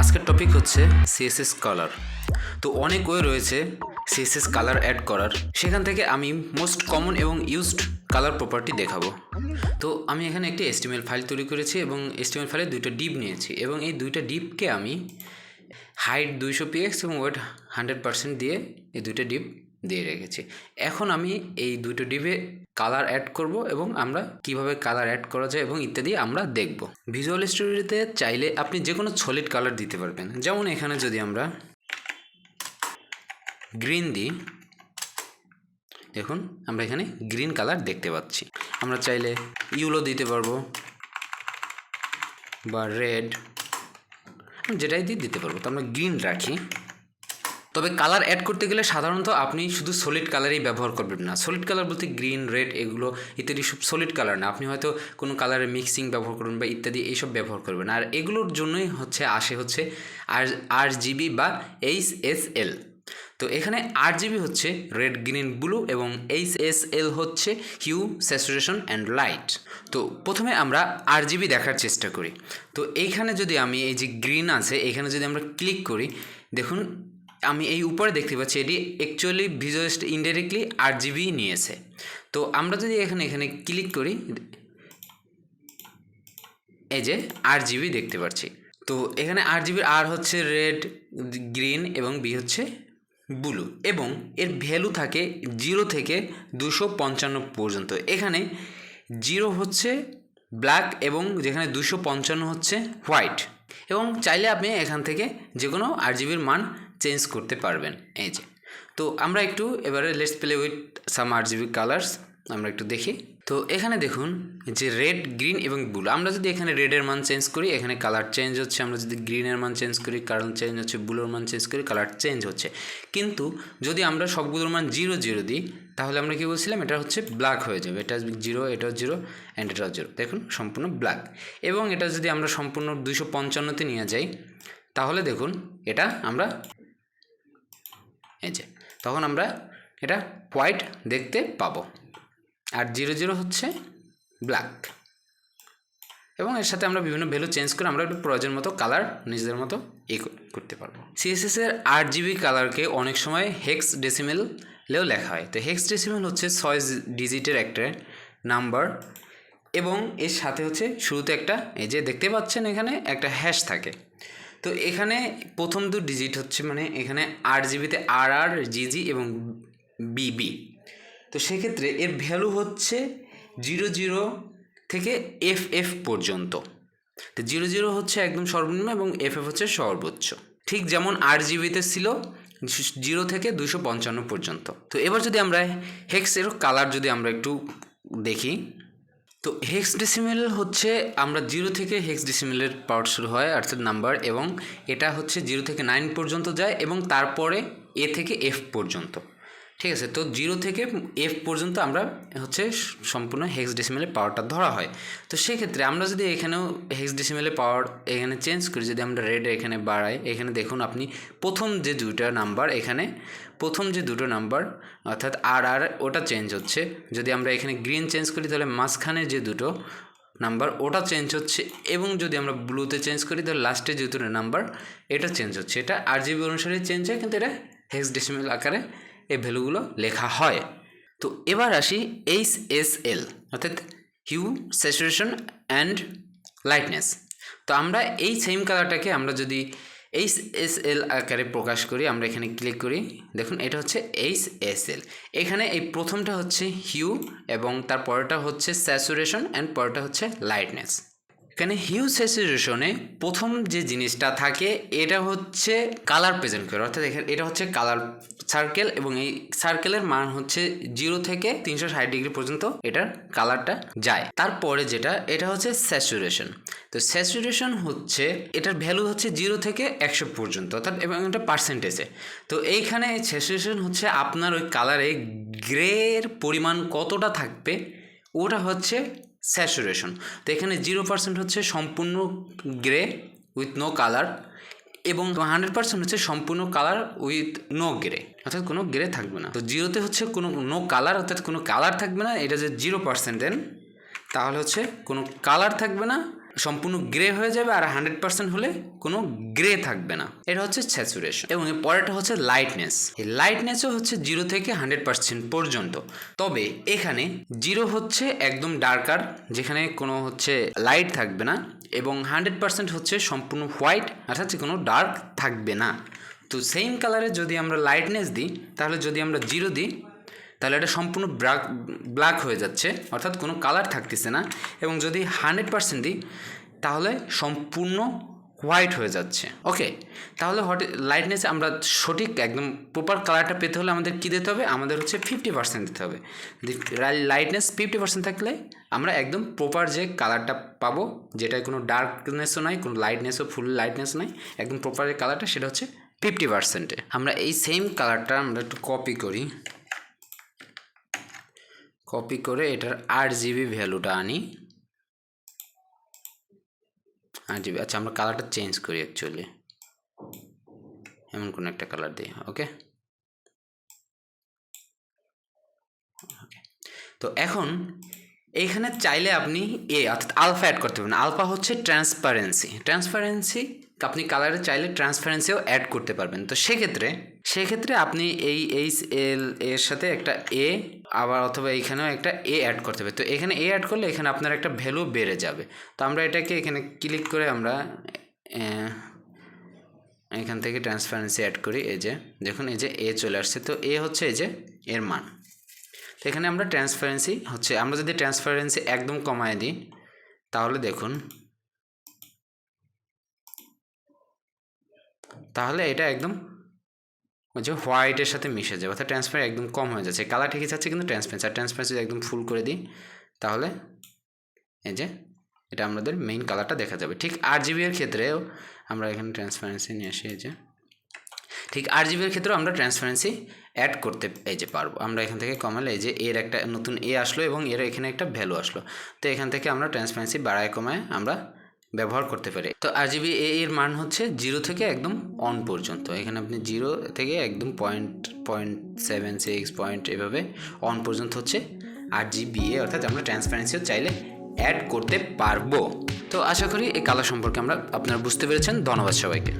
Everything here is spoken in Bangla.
আজকের টপিক হচ্ছে CSS কালার। তো অনেক ওয়ে রয়েছে CSS কালার অ্যাড করার, সেখান থেকে আমি মোস্ট কমন এবং ইউজড কালার প্রপার্টি দেখাবো। তো আমি এখানে একটি HTML ফাইল তৈরি করেছি এবং HTML ফাইলে দুইটা ডিপ নিয়েছি এবং এই দুইটা ডিপকে আমি হাইট 200 px এবং ওয়েট 100% দিয়ে এই দুইটা ডিপ দিয়ে রেখেছি। এখন আমি এই দুটো ডিপে কালার অ্যাড করব এবং আমরা কিভাবে কালার অ্যাড করা যায় এবং ইত্যাদি আমরা দেখব। ভিজুয়াল স্টুডিওতে চাইলে আপনি যে কোনো সলিড কালার দিতে পারবেন। যেমন এখানে যদি আমরা গ্রিন দিই, দেখুন আমরা এখানে গ্রিন কালার দেখতে পাচ্ছি। আমরা চাইলে ইয়েলো দিতে পারবো বা রেড, যেটাই দিতে পারবো। তো আমরা গ্রিন রাখি। তবে কালার অ্যাড করতে গেলে সাধারণত আপনি শুধু সলিড কালারই ব্যবহার করবেন না। সলিড কালার বলতে গ্রিন, রেড এগুলো ইত্যাদি সব সলিড কালার না। আপনি হয়তো কোনো কালারের মিক্সিং ব্যবহার করবেন বা ইত্যাদি এইসব ব্যবহার করবেন। আর এগুলোর জন্যই আসে RGB বা HSL। তো এখানে RGB হচ্ছে রেড, গ্রিন, ব্লু এবং HSL হচ্ছে হিউ, স্যাচুরেশন অ্যান্ড লাইট। তো প্রথমে আমরা RGB দেখার চেষ্টা করি। তো এইখানে যদি আমি এই যে গ্রিন আছে এখানে যদি আমরা ক্লিক করি, দেখুন আমি এই উপরে দেখতে পাচ্ছি এটি অ্যাকচুয়ালি ভিজুয়ালিস্ট ইনডাইরেক্টলি RGB নিয়েছে। তো আমরা যদি এখানে ক্লিক করি, এই যে RGB দেখতে পাচ্ছি। তো এখানে RGB আর হচ্ছে রেড, গ্রিন এবং বি হচ্ছে ব্লু এবং এর ভ্যালু থাকে 0 থেকে 255 পর্যন্ত। এখানে 0 হচ্ছে ব্ল্যাক এবং যেখানে 255 হচ্ছে হোয়াইট। এবং চাইলে আপনি এখান থেকে যে কোনো RGBর মান চেঞ্জ করতে পারবেন। এই যে, তো আমরা একটু এবারে let's play with some RGB colours আমরা একটু দেখি। তো এখানে দেখুন যে রেড, গ্রিন এবং ব্লু। আমরা যদি এখানে রেডের মান চেঞ্জ করি এখানে কালার চেঞ্জ হচ্ছে, আমরা যদি গ্রিনের মান চেঞ্জ করি কালার চেঞ্জ হচ্ছে, ব্লুর মান চেঞ্জ করি কালার চেঞ্জ হচ্ছে। কিন্তু যদি আমরা সবগুলোর মান 0 0 দিই তাহলে আমরা কী বলছিলাম, এটা হচ্ছে ব্ল্যাক হয়ে যাবে। এটা 0, এটাও 0 অ্যান্ড এটাও 0। দেখুন সম্পূর্ণ ব্ল্যাক। এবং এটা যদি আমরা সম্পূর্ণ 255-তে নিয়ে যাই তাহলে দেখুন এটা আমরা এই যে তখন আমরা এটা হোয়াইট দেখতে পাবো আর 0 0 হচ্ছে ব্ল্যাক। এবং এর সাথে আমরা বিভিন্ন ভ্যালু চেঞ্জ করে আমরা একটু প্রয়োজন মতো কালার নিজেদের মতো করতে পারবো। CSS এর RGB কালারকে অনেক সময় হেক্সাডেসিমেলেও লেখা হয়। তো হেক্সাডেসিমেল হচ্ছে 6 ডিজিটের একটা নাম্বার এবং এর সাথে হচ্ছে শুরুতে একটা এই যে দেখতে পাচ্ছেন এখানে একটা হ্যাশ থাকে। তো এখানে প্রথম 2 ডিজিট হচ্ছে মানে এখানে RGBতে RR, GG এবং BB। তো সেক্ষেত্রে এর ভ্যালু হচ্ছে 0 0 থেকে FF পর্যন্ত। তো 0 0 হচ্ছে একদম সর্বনিম্ন এবং FF হচ্ছে সর্বোচ্চ, ঠিক যেমন RGBতে ছিল 0 থেকে 255 পর্যন্ত। তো এবার যদি আমরা হেক্সের কালার যদি আমরা একটু দেখি, তো হেক্সাডেসিমেল হচ্ছে আমরা 0 থেকে হেক্সাডেসিমেলের পার্ট শুরু হয় অর্থাৎ নাম্বার, এবং এটা হচ্ছে 0 থেকে 9 পর্যন্ত যায় এবং তারপরে A থেকে F পর্যন্ত। ঠিক আছে, তো 0 থেকে F পর্যন্ত আমরা হচ্ছে সম্পূর্ণ হেক্সাডেসিমেলের পাওয়ারটা ধরা হয়। তো সেক্ষেত্রে আমরা যদি এখানেও হেক্সাডেসিমেলের পাওয়ার এখানে চেঞ্জ করি, যদি আমরা রেড এখানে বাড়াই, এখানে দেখুন আপনি প্রথম যে দুটো নাম্বার এখানে প্রথম যে দুটো নাম্বার অর্থাৎ আর ওটা চেঞ্জ হচ্ছে। যদি আমরা এখানে গ্রিন চেঞ্জ করি তাহলে মাঝখানে যে দুটো নাম্বার ওটা চেঞ্জ হচ্ছে, এবং যদি আমরা ব্লুতে চেঞ্জ করি তাহলে লাস্টে যে দুটো নাম্বার এটা চেঞ্জ হচ্ছে। এটা RGB অনুসারে চেঞ্জ হয়, কিন্তু এটা হেক্সাডেসিমেল আকারে এই ভ্যালুগুলো লেখা হয়। তো এবার আসি HSL অর্থাৎ হিউ, স্যাচুরেশন অ্যান্ড লাইটনেস। তো আমরা এই সেম কালারটাকে আমরা যদি HSL আকারে প্রকাশ করি, আমরা এখানে ক্লিক করি, দেখুন এটা হচ্ছে HSL। এখানে এই প্রথমটা হচ্ছে হিউ এবং তার পরেরটা হচ্ছে স্যাচুরেশন অ্যান্ড পরেরটা হচ্ছে লাইটনেস। এখানে হিউ স্যাচুরেশনে প্রথম যে জিনিসটা থাকে এটা হচ্ছে কালার প্রেজেন্ট করে, অর্থাৎ এখানে এটা হচ্ছে কালার সার্কেল এবং এই সার্কেলের মান হচ্ছে 0 থেকে 360 ডিগ্রি পর্যন্ত এটার কালারটা যায়। তারপরে যেটা এটা হচ্ছে স্যাচুরেশন। তো স্যাচুরেশন হচ্ছে এটার ভ্যালু হচ্ছে 0 থেকে 100 পর্যন্ত, অর্থাৎ এবং এটা পার্সেন্টেজে। তো এইখানে স্যাচুরেশন হচ্ছে আপনার ওই কালারে গ্রের পরিমাণ কতটা থাকবে ওটা হচ্ছে স্যাচুরেশন। তো এখানে 0% হচ্ছে সম্পূর্ণ গ্রে উইথ নো কালার এবং 100% হচ্ছে সম্পূর্ণ কালার উইথ নো গ্রে, অর্থাৎ কোনো গ্রে থাকবে না। তো 0-তে হচ্ছে কোনো নো কালার, অর্থাৎ কোনো কালার থাকবে না। এটা যে 0% দেন তাহলে হচ্ছে কোনো কালার থাকবে না সম্পূর্ণ গ্রে হয়ে যাবে, আর 100% হলে কোনো গ্রে থাকবে না। এটা হচ্ছে স্যাচুরেশন। এবং এর পরেরটা হচ্ছে লাইটনেস। এই লাইটনেসও হচ্ছে 0 থেকে 100% পর্যন্ত। তবে এখানে 0 হচ্ছে একদম ডার্কার, যেখানে কোনো হচ্ছে লাইট থাকবে না, এবং 100% হচ্ছে সম্পূর্ণ হোয়াইট, অর্থাৎ কোনো ডার্ক থাকবে না। তো সেম কালারে যদি আমরা লাইটনেস দিই, তাহলে যদি আমরা 0 দিই, তাহলে এটা সম্পূর্ণ ব্ল্যাক হয়ে যাচ্ছে, অর্থাৎ কোনো কালার থাকতেছে না। এবং যদি 100% দিই, তাহলে সম্পূর্ণ হোয়াইট হয়ে যাচ্ছে। ওকে, তাহলে লাইটনেসে আমরা সঠিক একদম প্রপার কালারটা পেতে হলে আমাদের কী দিতে হবে? আমাদের হচ্ছে 50% দিতে হবে। লাইটনেস 50% থাকলে আমরা একদম প্রপার যে কালারটা পাবো, যেটায় কোনো ডার্কনেসও নাই, কোনো লাইটনেসও ফুল লাইটনেস নাই, একদম প্রপার যে কালারটা সেটা হচ্ছে 50%-এ। আমরা এই সেম কালারটা আমরা একটু কপি করি, কপি করে এটার RGB ভ্যালুটা আনি, RGB। আচ্ছা, আমরা কালারটা চেঞ্জ করি, অ্যাকচুয়ালি এমন কোনো একটা কালার দিই। ওকে, তো এখন এইখানে চাইলে আপনি অর্থাৎ আলফা অ্যাড করতে পারবেন। আলফা হচ্ছে ট্রান্সপারেন্সি আপনি কালারে চাইলে ট্রান্সপারেন্সিও অ্যাড করতে পারবেন। তো সেক্ষেত্রে আপনি এই HL এর সাথে একটা এ, আবার অথবা এইখানেও একটা এ অ্যাড করতে হবে। তো এখানে এ অ্যাড করলে এখানে আপনার একটা ভ্যালু বেড়ে যাবে। তো আমরা এটাকে এখানে ক্লিক করে আমরা এখান থেকে ট্রান্সপারেন্সি অ্যাড করি। এই যে দেখুন, এই যে এ চলে আসছে। তো এ হচ্ছে এই যে এর মান। তো এখানে আমরা ট্রান্সপারেন্সি হচ্ছে, আমরা যদি ট্রান্সপারেন্সি একদম কমায় দিই, তাহলে দেখুন, তাহলে এটা একদম ওই যে হোয়াইটের সাথে মিশে যাবে, অর্থাৎ ট্রান্সপারেন্সি একদম কম হয়ে যাচ্ছে। কালার ঠিকই যাচ্ছে, কিন্তু ট্রান্সপারেন্সি একদম ফুল করে দিই, তাহলে এই যে এটা আমাদের মেইন কালারটা দেখা যাবে। ঠিক RGB এর ক্ষেত্রেও আমরা এখানে ট্রান্সপারেন্সি নিয়ে আসি। এই যে ঠিক RGB এর ক্ষেত্রেও আমরা ট্রান্সপারেন্সি অ্যাড করতে এই যে পারবো। আমরা এখান থেকে কমালে এই যে এর একটা নতুন এ আসলো এবং এর এখানে একটা ভ্যালু আসলো। তো এখান থেকে আমরা ট্রান্সপারেন্সি বাড়ায় কমায় আমরা ব্যবহার করতে পারি। তো RGB এর মান হচ্ছে 0 থেকে একদম অন পর্যন্ত। এখানে আপনি 0 থেকে একদম 0.76 পয়েন্ট এভাবে অন পর্যন্ত হচ্ছে RGB, অর্থাৎ আমরা ট্রান্সপারেন্সিও চাইলে অ্যাড করতে পারবো। তো আশা করি এই কালার সম্পর্কে আপনারা বুঝতে পেরেছেন। ধন্যবাদ সবাইকে।